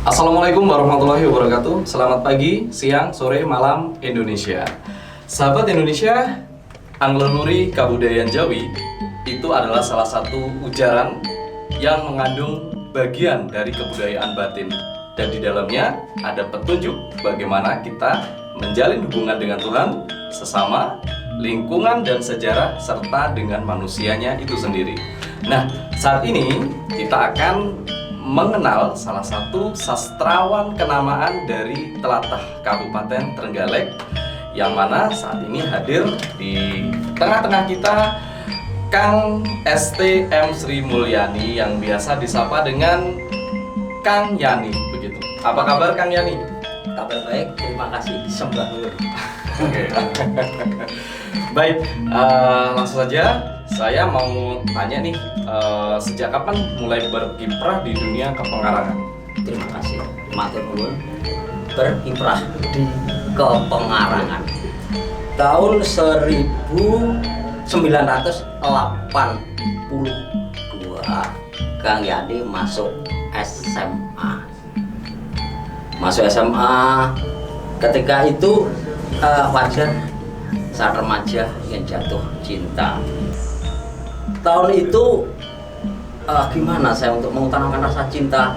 Assalamualaikum warahmatullahi wabarakatuh. Selamat pagi, siang, sore, malam Indonesia. Sahabat Indonesia, Anglenuri Kabudayaan Jawi itu adalah salah satu ujaran yang mengandung bagian dari kebudayaan batin. Dan di dalamnya ada petunjuk bagaimana kita menjalin hubungan dengan Tuhan, sesama, lingkungan dan sejarah, serta dengan manusianya itu sendiri. Nah, saat ini kita akan mengenal salah satu sastrawan kenamaan dari telatah Kabupaten Trenggalek, yang mana saat ini hadir di tengah-tengah kita Kang STM Sri Mulyani yang biasa disapa dengan Kang Yani, begitu. Apa kabar Kang Yani? Kabar baik, terima kasih disembah dulu. Oke. Baik, langsung saja saya mau tanya nih, sejak kapan mulai berkiprah di dunia kepengarangan? Terima kasih, matur nuwun. Berkiprah di kepengarangan tahun 1982 Kang Yani masuk SMA. Ketika itu wajar saat remaja yang jatuh cinta. Tahun itu gimana saya untuk mengutarakan rasa cinta?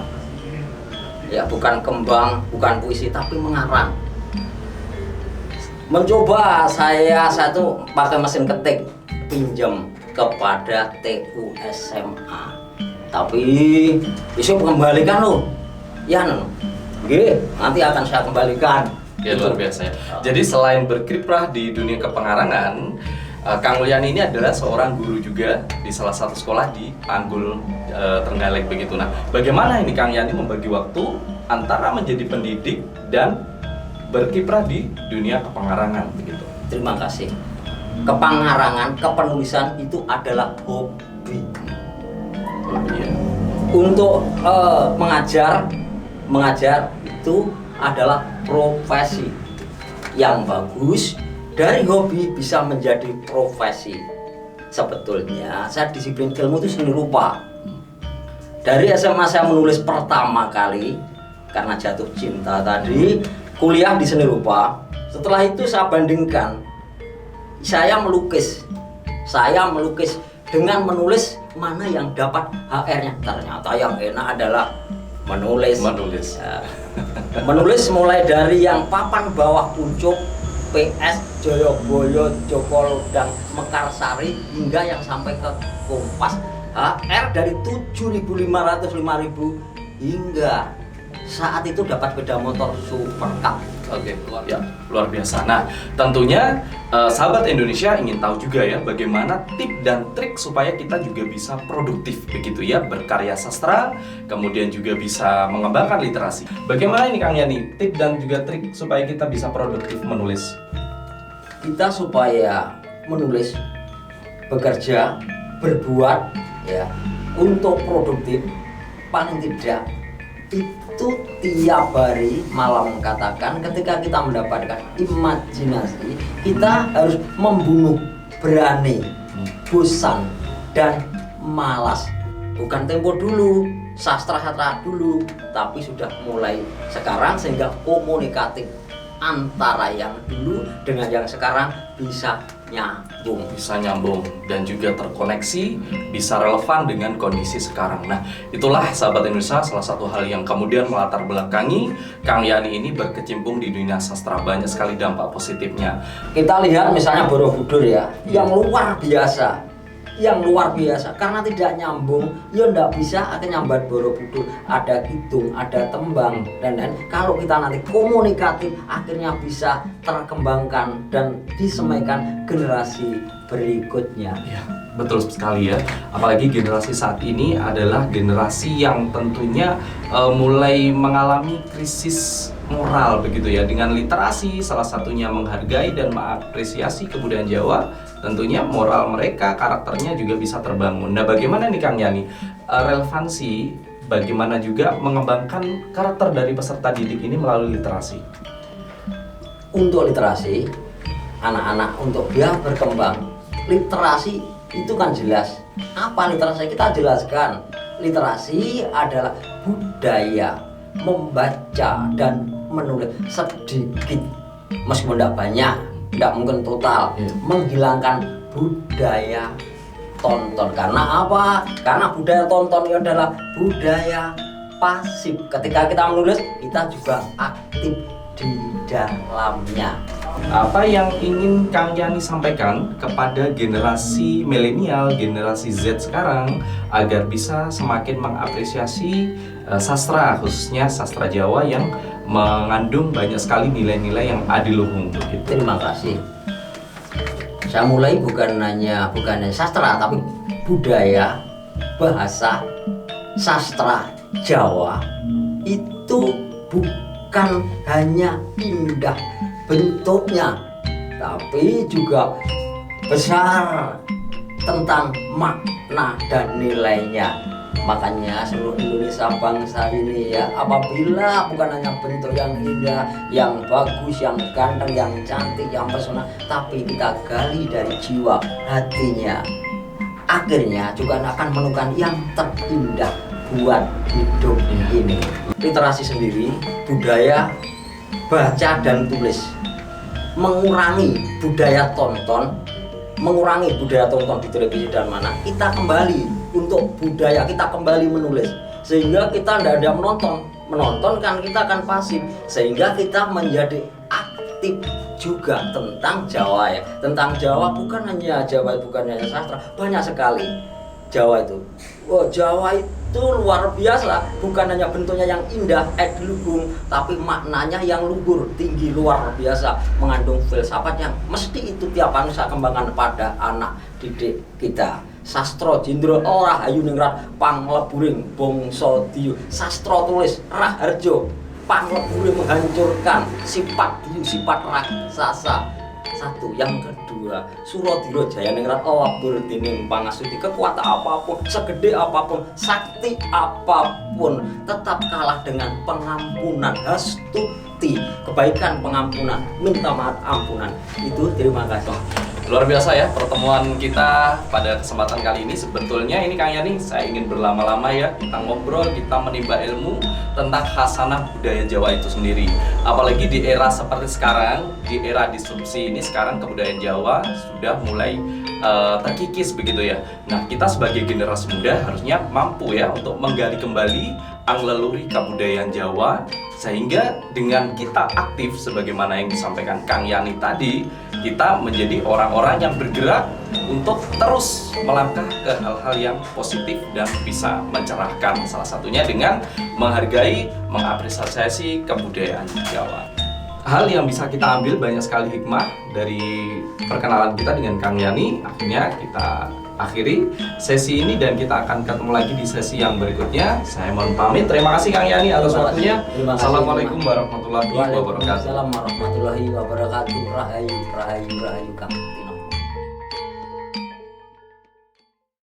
Ya bukan kembang, bukan puisi, tapi mengarang. Mencoba saya satu pakai mesin ketik, pinjam kepada TU SMA. Tapi bisa mengembalikan loh. Ya nanti akan saya kembalikan. Ya, luar biasa ya. Jadi selain berkiprah di dunia kepengarangan, Kang Mulyani ini adalah seorang guru juga di salah satu sekolah di Panggul, Trenggalek begitu. Nah, bagaimana ini Kang Yani membagi waktu antara menjadi pendidik dan berkiprah di dunia kepengarangan begitu? Terima kasih. Kepengarangan, kepenulisan itu adalah hobi. Iya. Untuk mengajar itu adalah profesi yang bagus. Dari hobi bisa menjadi profesi. Sebetulnya saya disiplin ilmu itu seni rupa. Dari SMA saya menulis pertama kali karena jatuh cinta tadi, kuliah di seni rupa. Setelah itu saya bandingkan, saya melukis dengan menulis, mana yang dapat HR-nya. Ternyata yang enak adalah menulis. Menulis mulai dari yang papan bawah Pucuk, PS, Joyoboyo, Jokolodang, Mekarsari, hingga yang sampai ke Kompas. HR dari 7.500, 5.000 hingga saat itu dapat sepeda motor Super Cup. Oke, luar biasa. Nah, tentunya sahabat Indonesia ingin tahu juga ya bagaimana tip dan trik supaya kita juga bisa produktif begitu ya, berkarya sastra, kemudian juga bisa mengembangkan literasi. Bagaimana ini Kang Yani, tip dan juga trik supaya kita bisa produktif menulis? Kita supaya menulis, bekerja, berbuat ya untuk produktif, paling tidak itu tiap hari malam katakan ketika kita mendapatkan imajinasi, kita harus membunuh berani, bosan dan malas. Bukan tempo dulu, sastra dulu, tapi sudah mulai sekarang sehingga komunikatif antara yang dulu dengan yang sekarang bisa nyambung dan juga terkoneksi, bisa relevan dengan kondisi sekarang. Nah, itulah sahabat Indonesia salah satu hal yang kemudian melatar belakangi Kang Yani ini berkecimpung di dunia sastra. Banyak sekali dampak positifnya. Kita lihat misalnya Borobudur ya, yang luar biasa karena tidak nyambung, ya ndak bisa akhirnya nyambat Borobudur, ada kidung, ada tembang dan kalau kita nanti komunikatif akhirnya bisa terkembangkan dan disemaikan generasi berikutnya. Ya, betul sekali ya. Apalagi generasi saat ini adalah generasi yang tentunya mulai mengalami krisis moral begitu ya, dengan literasi salah satunya menghargai dan mengapresiasi kebudayaan Jawa. Tentunya moral mereka, karakternya juga bisa terbangun. Nah, bagaimana nih Kang Yani, relevansi bagaimana juga mengembangkan karakter dari peserta didik ini melalui literasi? Untuk literasi, anak-anak untuk dia berkembang, literasi itu kan jelas. Apa literasi? Kita jelaskan. Literasi adalah budaya. membaca dan menulis sedikit, meskipun tidak banyak, tidak mungkin total, menghilangkan budaya tonton. Karena apa? Karena budaya tonton itu adalah budaya pasif. Ketika kita menulis, kita juga aktif di dalamnya. Apa yang ingin Kang Yani sampaikan kepada generasi milenial, generasi Z sekarang agar bisa semakin mengapresiasi sastra, khususnya sastra Jawa yang mengandung banyak sekali nilai-nilai yang adiluhung begitu. Terima kasih. Saya mulai bukan hanya sastra, tapi budaya, bahasa, sastra Jawa itu bukan hanya indah bentuknya, tapi juga besar tentang makna dan nilainya. Makanya seluruh Indonesia bangsa ini ya, apabila bukan hanya bentuk yang indah, yang bagus, yang ganteng, yang cantik, yang pesona, tapi kita gali dari jiwa hatinya, akhirnya juga akan menemukan yang terindah buat hidup ini. Literasi sendiri, budaya baca dan tulis, mengurangi budaya tonton di televisi dan mana, kita kembali untuk budaya, kita kembali menulis, sehingga kita tidak ada menonton kan kita akan pasif, sehingga kita menjadi aktif juga tentang Jawa ya. Tentang Jawa bukan hanya sastra, banyak sekali Jawa itu. Jawa itu luar biasa, bukan hanya bentuknya yang indah, ediluhung, tapi maknanya yang luhur, tinggi, luar biasa, mengandung filsafat yang mesti itu tiap manusia kembangkan pada anak didik kita. Sastro Jindro ora ayu ningrat pangleburing bangsa diyu, sastro tulis raharjo pangleburing menghancurkan sifat diyu, sifat raksasa. Satu, yang kedua, Suradira Jaya ningrat awabur dining pangasuti, kekuatan apapun, segede apapun, sakti apapun, tetap kalah dengan pengampunan, hastuti, kebaikan pengampunan, minta maaf ampunan. Itu terima kasih. Luar biasa ya pertemuan kita pada kesempatan kali ini. Sebetulnya ini Kang Yani, saya ingin berlama-lama ya, kita ngobrol, kita menimba ilmu tentang khasanah budaya Jawa itu sendiri. Apalagi di era seperti sekarang, di era disrupsi ini, sekarang kebudayaan Jawa sudah mulai terkikis begitu ya. Nah, kita sebagai generasi muda harusnya mampu ya untuk menggali kembali leluhur kebudayaan Jawa, sehingga dengan kita aktif sebagaimana yang disampaikan Kang Yani tadi, kita menjadi orang-orang yang bergerak untuk terus melangkah ke hal-hal yang positif dan bisa mencerahkan, salah satunya dengan menghargai, mengapresiasi kebudayaan Jawa. Hal yang bisa kita ambil banyak sekali hikmah dari perkenalan kita dengan Kang Yani. Akhirnya kita akhiri sesi ini dan kita akan ketemu lagi di sesi yang berikutnya. Saya mohon pamit. Terima kasih Kang Yani atas waktunya. Assalamualaikum warahmatullahi wabarakatuh. Waalaikumsalam warahmatullahi wabarakatuh. Rahayu Kang Tino.